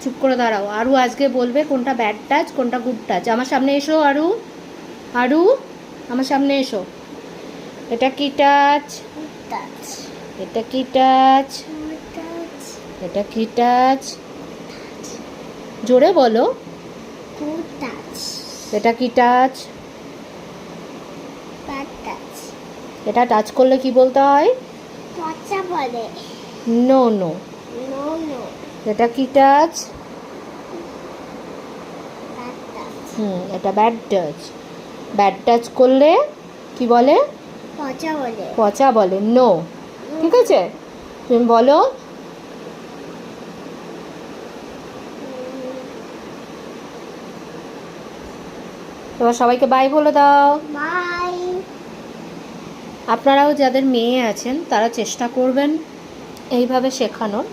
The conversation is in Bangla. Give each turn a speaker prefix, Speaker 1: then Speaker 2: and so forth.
Speaker 1: চুপ করে দাঁড়াও। আরু আজকে বলবে কোনটা ব্যাড টাচ কোনটা গুড টাচ। আমার সামনে এসো আরু। আরু আমার সামনে এসো। এটা কি টাচ?
Speaker 2: টাচ।
Speaker 1: এটা কি টাচ?
Speaker 2: টাচ।
Speaker 1: এটা কি টাচ? জোরে বলো।
Speaker 2: Good touch.
Speaker 1: এটা কি টাচ?
Speaker 2: Bad touch.
Speaker 1: এটা টাচ করলে কি বলতে হয়?
Speaker 2: পচা বলে।
Speaker 1: No no.
Speaker 2: No no.
Speaker 1: এটা কি টাচ?
Speaker 2: Bad touch.
Speaker 1: এটা ব্যাড টাচ। ব্যাড টাচ করলে কি বলে?
Speaker 2: পচা বলে।
Speaker 1: পচা বলে। নো। ঠিক আছে, তুমি বলো। এবার সবাইকে বাই বলে দাও।
Speaker 2: বাই।
Speaker 1: আপনারাও যাদের মেয়ে আছেন তারা চেষ্টা করবেন এইভাবে শেখানোর।